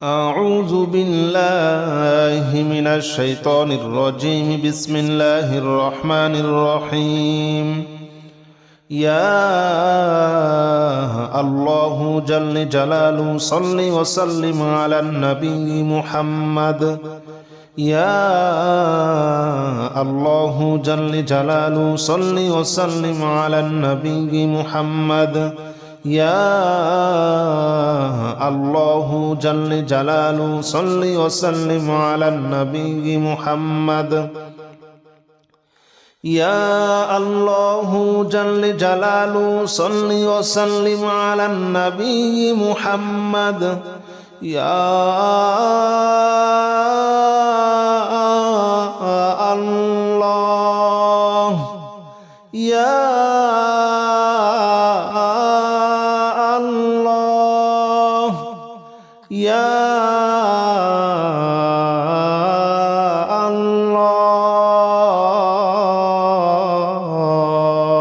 أعوذ بالله من الشيطان الرجيم. بسم الله الرحمن الرحيم. يا الله جل جلاله صل وسلم على النبي محمد. يا الله جل جلاله صل وسلم على النبي محمد. يا الله جل جلاله صل وسلم على النبي محمد. يا الله جل جلاله صل وسلم على النبي محمد. يا الله يا يا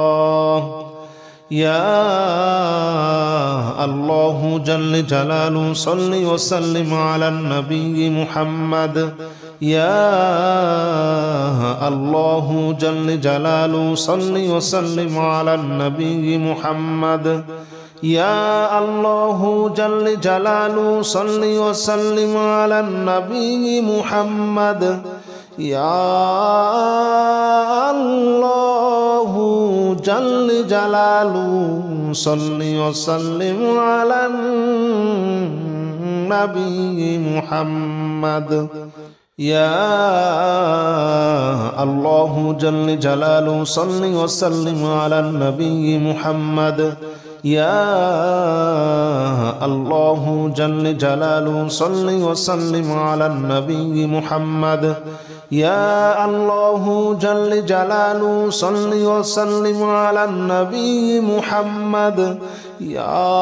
الله يا الله جل جلاله صل وسلم على النبي محمد. يا الله جل جلاله صل وسلم على النبي محمد. يا الله جل جلاله صل وسلم على النبي محمد. يا الله جل جلاله صل وسلم على النبي محمد. يا الله جل جلاله صل وسلم على النبي محمد. يا الله جل جلاله صل وسلم على النبي محمد. يا الله جل جلاله صل وسلم على النبي محمد. يا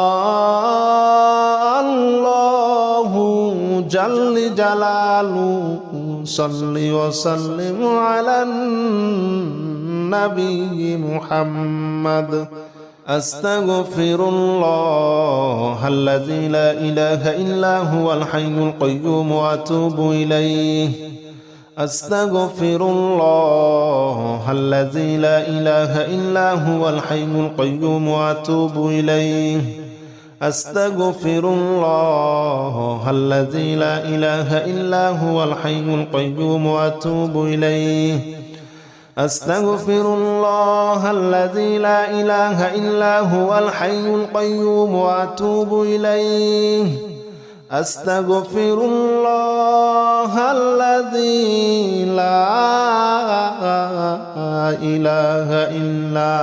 الله جل جلاله صل وسلم على النبي محمد. أستغفر الله الذي لا إله إلا هو الحي القيوم وأتوب إليه. أستغفر الله الذي لا إله إلا هو الحي القيوم وأتوب إليه. أستغفر الله الذي لا إله إلا هو الحي القيوم وأتوب إليه. أستغفر الله الذي لا إله إلا هو الحي القيوم وأتوب إليه. أستغفر الله الذي لا إله إلا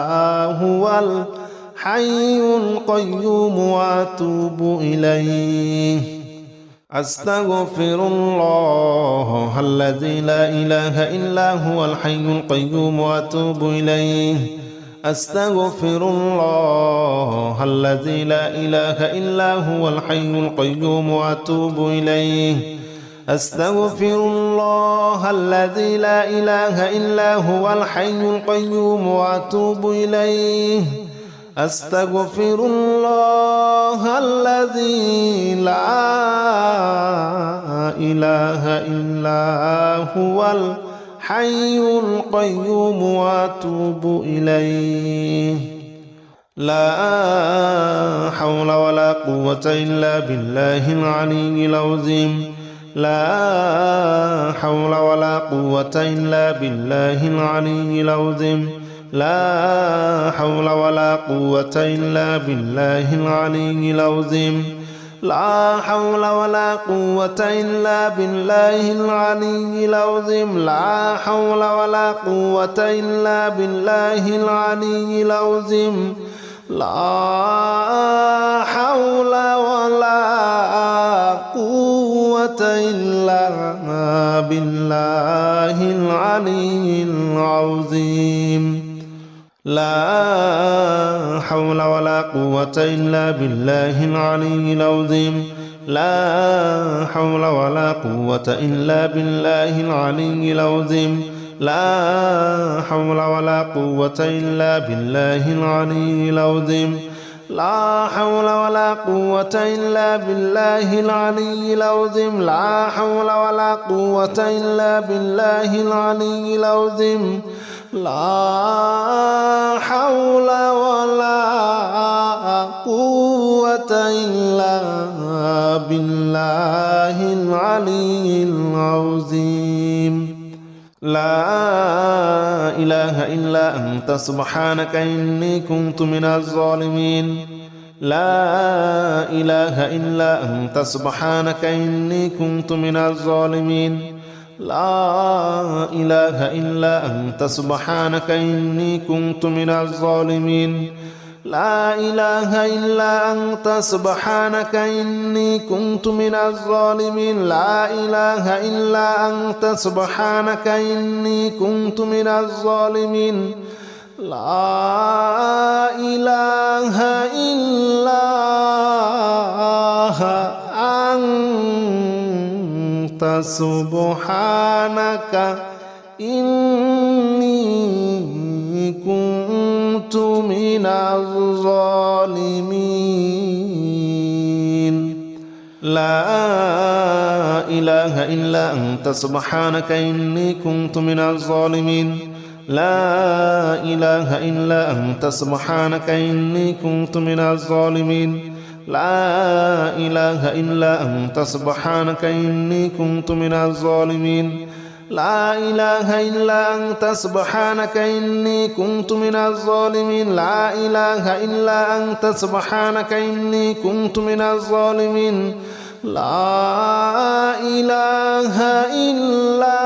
هو الحي القيوم وأتوب إليه. أستغفر الله الذي لا إله إلا هو الحي القيوم وأتوب إليه. أستغفر الله الذي لا إله إلا هو الحي القيوم وأتوب إليه. أستغفر الله الذي لا إله إلا هو الحي القيوم وأتوب إليه. أستغفر الله الذي لا إله إلا هو الحي القيوم وأتوب إليه. لا حول ولا قوة إلا بالله العلي العظيم. لا حول ولا قوة إلا بالله العلي العظيم. لا حول ولا قوة إلا بالله العلي العظيم. لا حول ولا قوة إلا بالله العلي العظيم. لا حول ولا قوة إلا بالله العلي العظيم. لا حول ولا قوة إلا بالله العلي العظيم. لا حول ولا قوة إلا بالله العلي العظيم. لا حول ولا قوة إلا بالله العلي العظيم. لا حول ولا قوة إلا بالله العلي العظيم. لا حول ولا قوة إلا بالله العلي العظيم لا حول ولا قوة إلا بالله العلي العظيم لا حول ولا قوة إلا بالله العلي العظيم لا إله إلا أنت سبحانك إني كنت من الظالمين لا إله إلا أنت سبحانك إني كنت من الظالمين لا إله إلا أنت سبحانك إني كنت من الظالمين لا إله إلا أنت سبحانك إني كنت من الظالمين لا إله إلا أنت سبحانك إني كنت من الظالمين لا إله إلا أنت سبحانك إني كنت من الظالمين لا إله إلا أنت سبحانك إني كنت من الظالمين لا إله إلا أنت سبحانك إني كنت من الظالمين لا إله إلا أنت سبحانك إني كنت من الظالمين لا إله إلا أنت سبحانك إني كنت من الظالمين لا إله إلا أنت سبحانك إني كنت من الظالمين لا إله إلا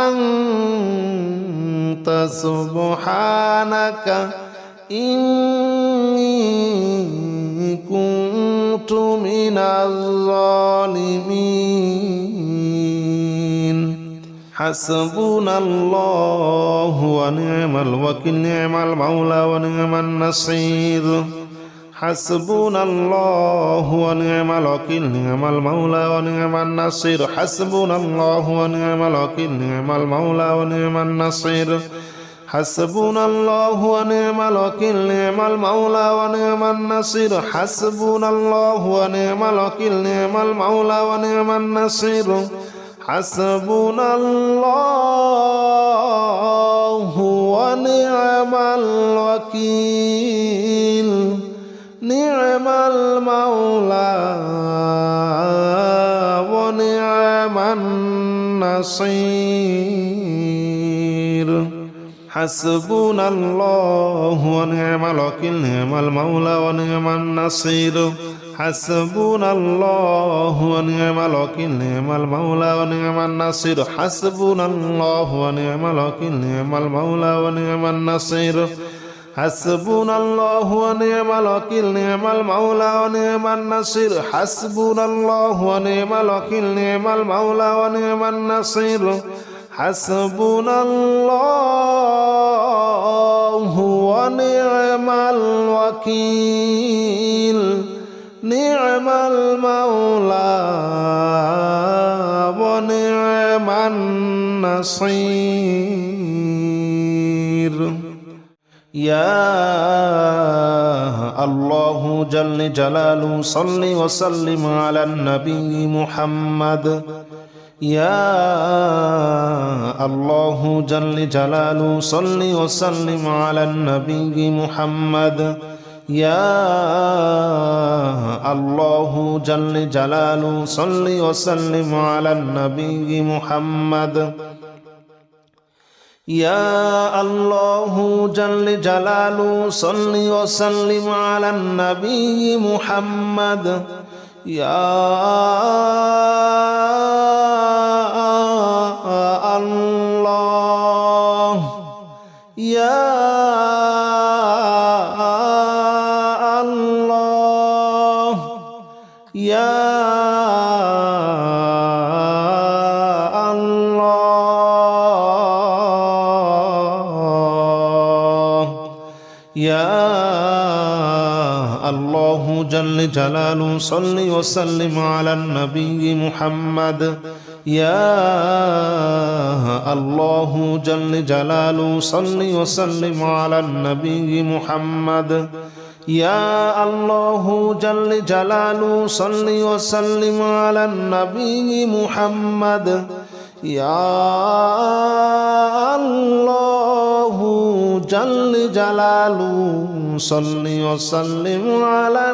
أنت سبحانك إني كنت من الظالمين حسبنا الله ونعم الوكيل نعم المولى ونعم النصير حسبنا الله ونعم الوكيل نعم المولى ونعم النصير حسبنا الله ونعم الوكيل نعم المولى ونعم النصير حسبنا الله ونعم الوكيل نعم المولى ونعم النصير حسبنا الله ونعم الوكيل نعم المولى ونعم النصير حسبنا الله ونعم الوكيل نعم المولى ونعم النصير حسبنا الله ونعم الوكيل نعم المولى ونعم النصير حسبنا الله ونعم الوكيل نعم المولى ونعم النصير حسبنا الله ونعم الوكيل نعم المولى ونعم النصير حسبنا الله ونعم الوكيل نعم المولى ونعم النصير حسبنا الله ونعم الوكيل نعم المولى ونعم النصير حسبنا الله ونعم الوكيل نعم المولى ونعم النصير يا الله جل جلاله صل وسلم على النبي محمد يا الله جل جلاله صل وسلم على النبي محمد يا الله جل جلاله صل وسلم على النبي محمد يا الله جل جلاله صل وسلم على النبي محمد يا الله يا الله يا يا الله جل جلاله صل وسلم على النبي محمد يا الله جل جلاله صل وسلم على النبي محمد يا الله جل جلاله صل وسلم على النبي محمد يا الله جل جلاله صل وسلم على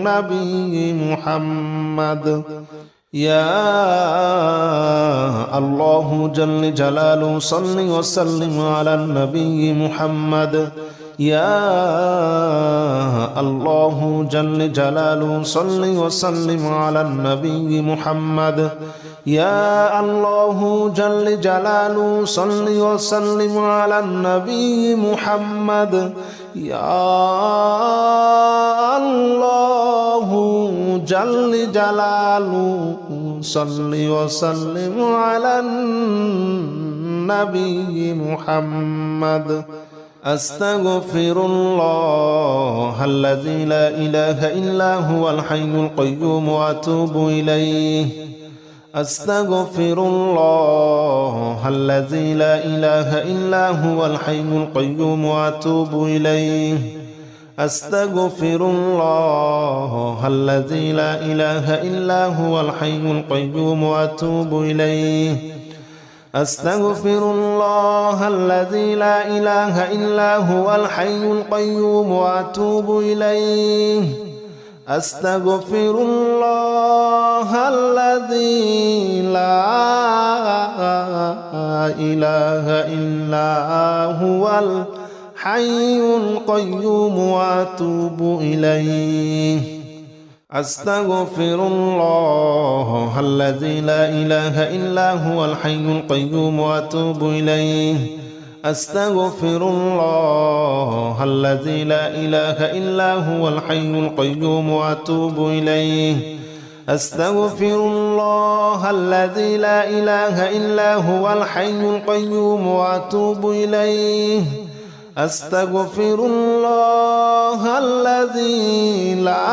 النبي محمد يا الله جل جلاله صل وسلم على النبي محمد يا الله جل جلاله صل وسلم على النبي محمد يا الله جل جلاله صل وسلم على النبي محمد يا الله جل جلاله صل وسلم على النبي محمد أستغفر الله الذي لا إله إلا هو الحي القيوم وأتوب إليه أستغفر الله الذي لا إله إلا هو الحي القيوم وأتوب إليه أستغفر الله الذي لا إله إلا هو الحي القيوم وأتوب إليه أستغفر الله الذي لا إله إلا هو الحي القيوم وأتوب إليه أستغفر الله الذي لا إله إلا هو الحي القيوم وأتوب إليه أستغفر الله الذي لا إله إلا هو الحي القيوم وأتوب إليه أستغفر الله الذي لا إله إلا هو الحي القيوم وأتوب إليه أستغفر الله الذي لا إله إلا هو الحي القيوم وأتوب إليه أستغفر الله الذي لا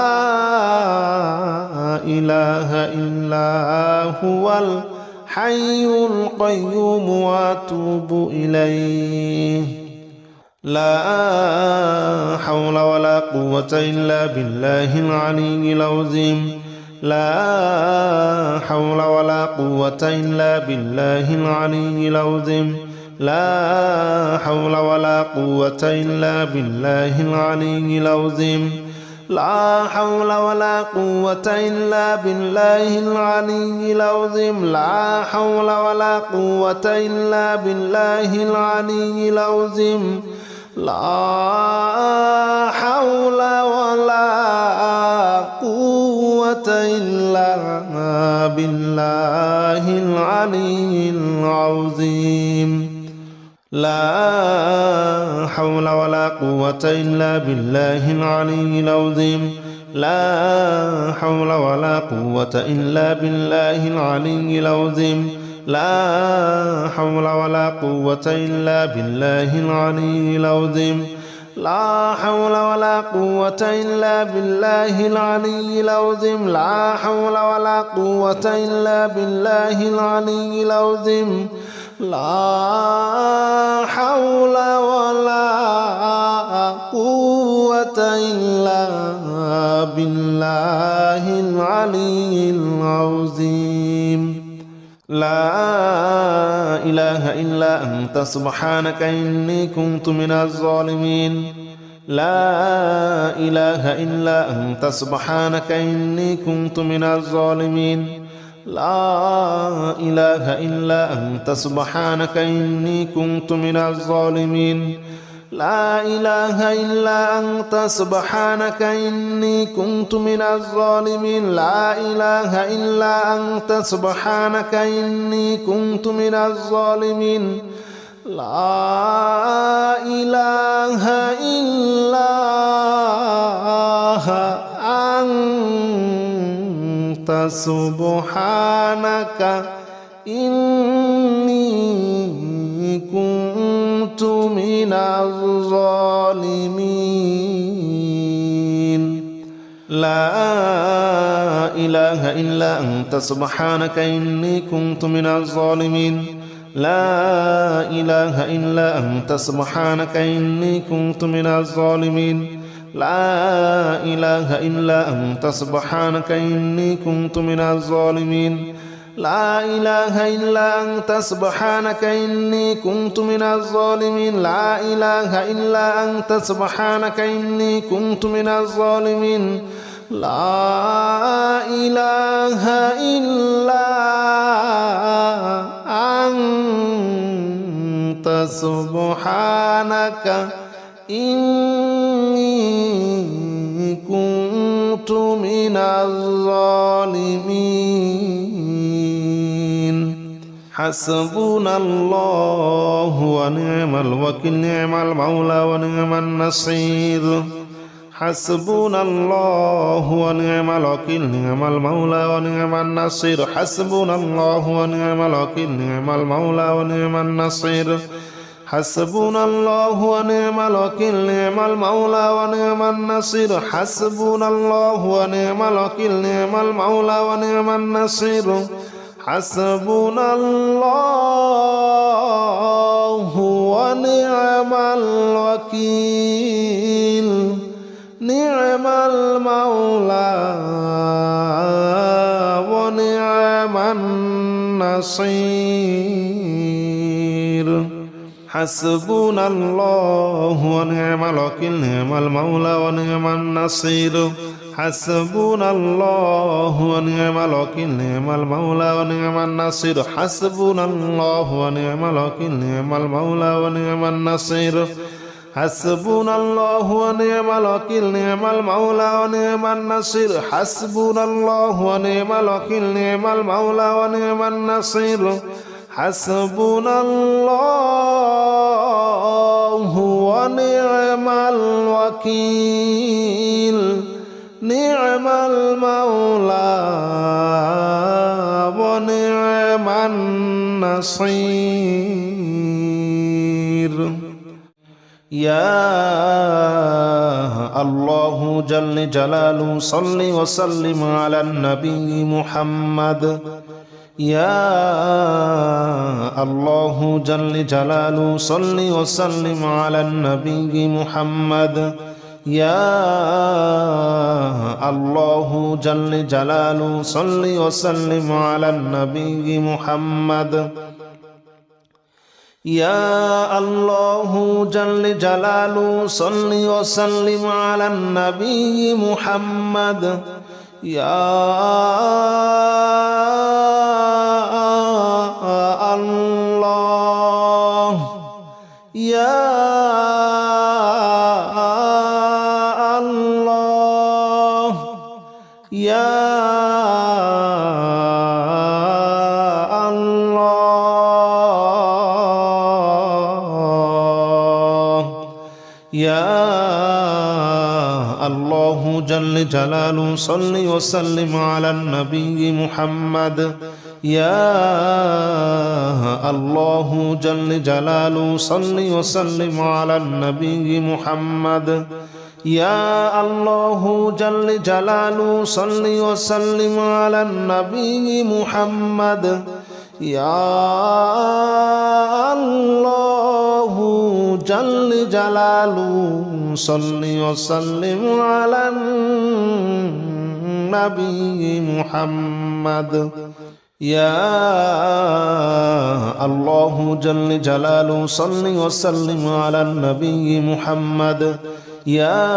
إله إلا هو الحي القيوم وأتوب إليه لا حول ولا قوة إلا بالله العلي العظيم لا حول ولا قوة إلا بالله العلي العظيم لا حول ولا قوة إلا بالله العلي العظيم لا حول ولا قوة إلا بالله العلي العظيم لا حول ولا قوة إلا بالله العلي العظيم لا حول ولا قوة إلا بالله العلي العظيم لا حول ولا قوة إلا بالله العلي العظيم لا حول ولا قوة إلا بالله العلي العظيم لا حول ولا قوة إلا بالله العلي العظيم لا حول ولا قوة إلا بالله العلي العظيم لا حول ولا قوة إلا بالله العلي العظيم لا حول ولا قوة إلا بالله العلي العظيم لا إله إلا أنت سبحانك إني كنت من الظالمين لا إله إلا أنت سبحانك إني كنت من الظالمين لا إله إلا أنت سبحانك إني كنت من الظالمين لا إله إلا أنت سبحانك إني كنت من الظالمين لا إله إلا أنت سبحانك إني كنت من الظالمين لا إله إلا أنت سبحانك إني كنت من الظالمين لا إله إلا أنت سبحانك إني كنت من الظالمين لا إله إلا أنت سبحانك إني كنت من الظالمين لا إله إلا أنت سبحانك إني كنت من الظالمين لا إله إلا أنت سبحانك إني كنت من الظالمين لا إله إلا أنت سبحانك إني كنت من الظالمين لا إله إلا أنت سبحانك إني كنت من الظالمين حسبنا الله ونعم الوكيل نعم المولى ونعم النصير حسبنا الله ونعم الوكيل نعم المولى ونعم النصير حسبنا الله ونعم الوكيل نعم المولى ونعم النصير حسبنا الله ونعم الوكيل نعم المولى ونعم النصير حسبنا الله ونعم الوكيل نعم المولى ونعم النصير حسبنا الله ونعم الوكيل نعم المولى ونعم النصير حسبنا الله ونعم الوكيل نعم المولى ونعم النصير حسبنا الله ونعم الوكيل نعم المولى ونعم النصير حسبنا الله ونعم الوكيل نعم المولى ونعم النصير حسبنا الله ونعم الوكيل نعم المولى ونعم النصير حسبنا الله ونعم الوكيل نعم المولى ونعم النصير حسبنا الله ونعم الوكيل نعم المولى ونعم النصير يا الله جل جلاله صل وسلم على النبي محمد يا الله جل جلاله صل وسلم على النبي محمد يا الله جل جلاله صل وسلم على النبي محمد يا الله جل جلاله صل وسلم على النبي محمد يا الله يا الله يا يا الله جل جلاله صل وسلم على النبي محمد يا الله جل جلاله صل وسلم على النبي محمد يا الله جل جلاله صل وسلم على النبي محمد يا الله جل جلاله صل وسلم على النبي محمد يا الله جل جلاله صل وسلم على النبي محمد يا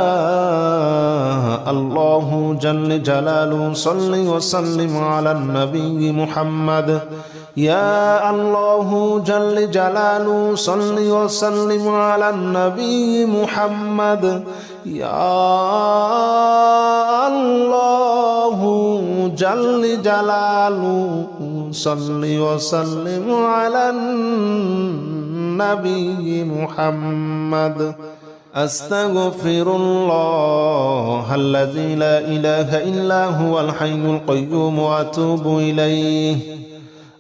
الله جل جلاله صل وسلم على النبي محمد يا الله جل جلاله صل وسلم على النبي محمد يا الله جل جلاله صل وسلم على النبي محمد أستغفر الله الذي لا إله إلا هو الحي القيوم وأتوب إليه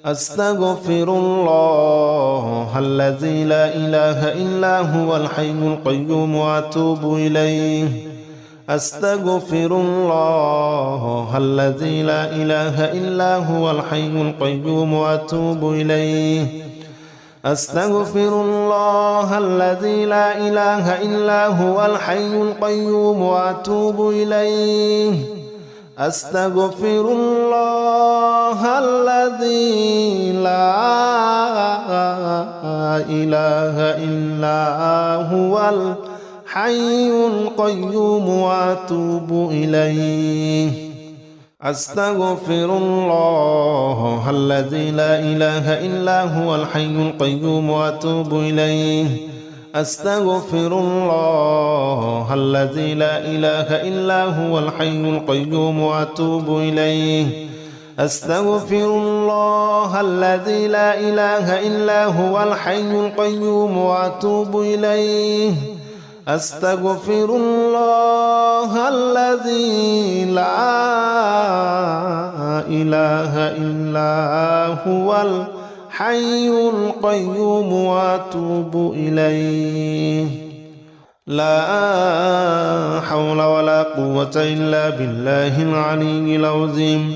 أستغفر الله الذي لا إله إلا هو الحي القيوم وأتوب إليه أستغفر الله الذي لا إله إلا هو الحي القيوم وأتوب إليه أستغفر الله الذي لا إله إلا هو الحي القيوم وأتوب إليه أستغفر الله الذي لا إله إلا هو الحي القيوم وأتوب إليه أستغفر الله الذي لا إله إلا هو الحي القيوم وأتوب إليه أستغفر الله الذي لا إله إلا هو الحي القيوم وأتوب إليه أستغفر الله الذي لا إله إلا هو الحي القيوم وأتوب إليه أستغفر الله الذي لا إله إلا هو الحي القيوم وأتوب إليه لا حول ولا قوة إلا بالله العلي العظيم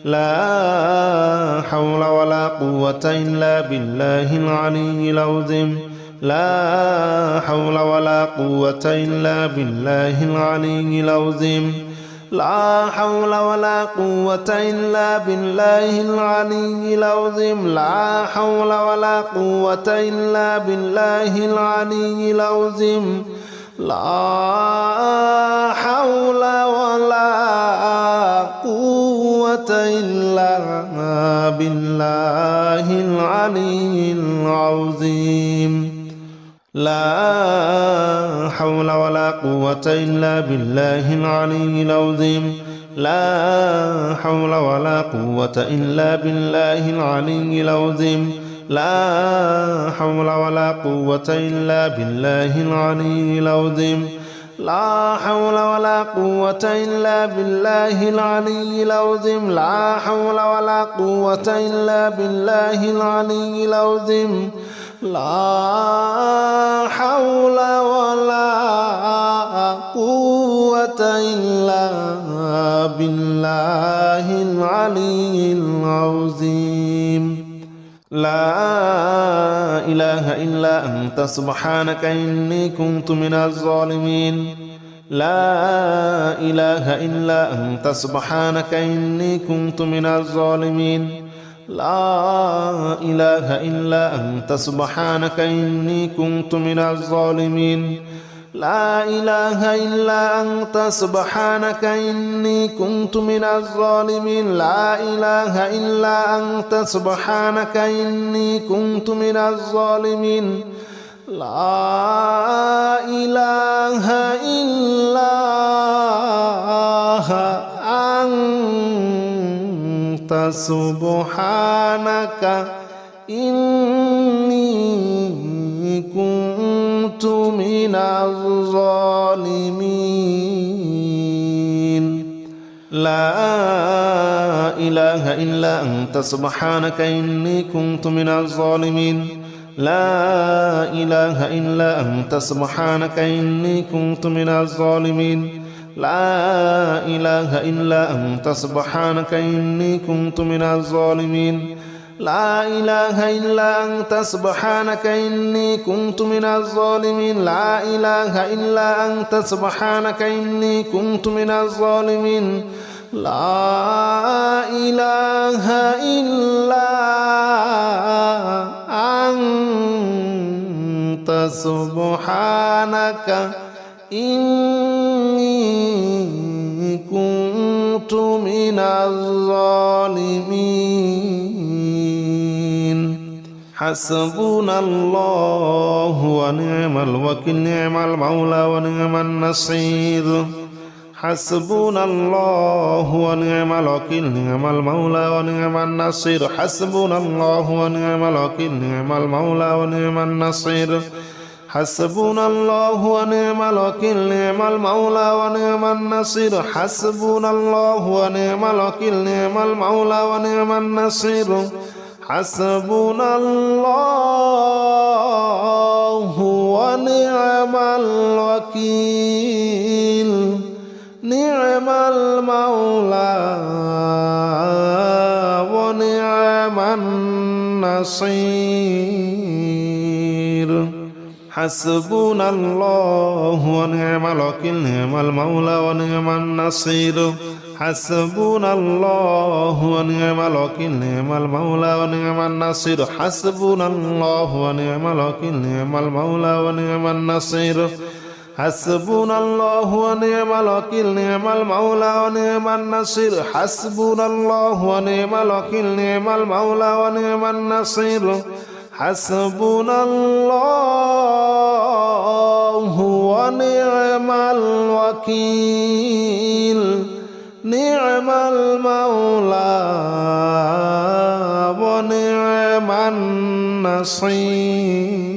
لا حول ولا قوة إلا بالله العلي العظيم لا حول ولا قوة إلا بالله العلي العظيم لا حول ولا قوة إلا بالله العلي العظيم لا حول ولا قوة إلا بالله العلي العظيم لا حول ولا قوة إلا بالله العلي العظيم لا حول ولا قوة إلا بالله العلي العظيم لا حول ولا قوة إلا بالله العلي العظيم لا حول ولا قوة إلا بالله العلي العظيم لا حول ولا قوة إلا بالله العلي العظيم لا حول ولا قوة إلا بالله العلي العظيم لا حول ولا قوة إلا بالله العلي العظيم لا إله إلا أنت سبحانك إني كنت من الظالمين لا إله إلا أنت سبحانك إني كنت من الظالمين لا إله إلا أنت سبحانك إني كنت من الظالمين لا إله إلا أنت سبحانك إني كنت من الظالمين لا إله إلا أنت سبحانك إني كنت من الظالمين لا إله إلا أنت سبحانك إني كنت من الظالمين لا إله إلا أنت سبحانك إني كنت من الظالمين لا إله إلا أنت سبحانك إني كنت من الظالمين لا إله إلا أنت سبحانك إني كنت من الظالمين لا إله إلا أنت سبحانك إني كنت من الظالمين لا إله إلا أنت سبحانك إني كنت من الظالمين لا إله إلا أنت سبحانك إني كنت من الظالمين حسبنا الله ونعم الوكيل نعم المولى ونعم النصير حسبنا الله ونعم الوكيل نعم المولى ونعم النصير حسبنا الله ونعم الوكيل نعم المولى ونعم النصير حسبنا الله ونعم الوكيل نعم المولى ونعم النصير حسبنا الله ونعم الوكيل نعم المولى ونعم النصير حسبنا الله ونعم الوكيل نعم المولى ونعم النصير حسبنا الله ونعم الوكيل نعم المولى ونعم النصير حسبنا الله ونعم الوكيل نعم المولى ونعم النصير حسبنا الله ونعم الوكيل نعم المولى ونعم النصير حسبنا الله ونعم الوكيل نعم المولى ونعم النصير حسبنا الله ونعم الوكيل نعم المولى ونعم النصير حسبنا الله ونعم الوكيل نعم المولى ونعم النصير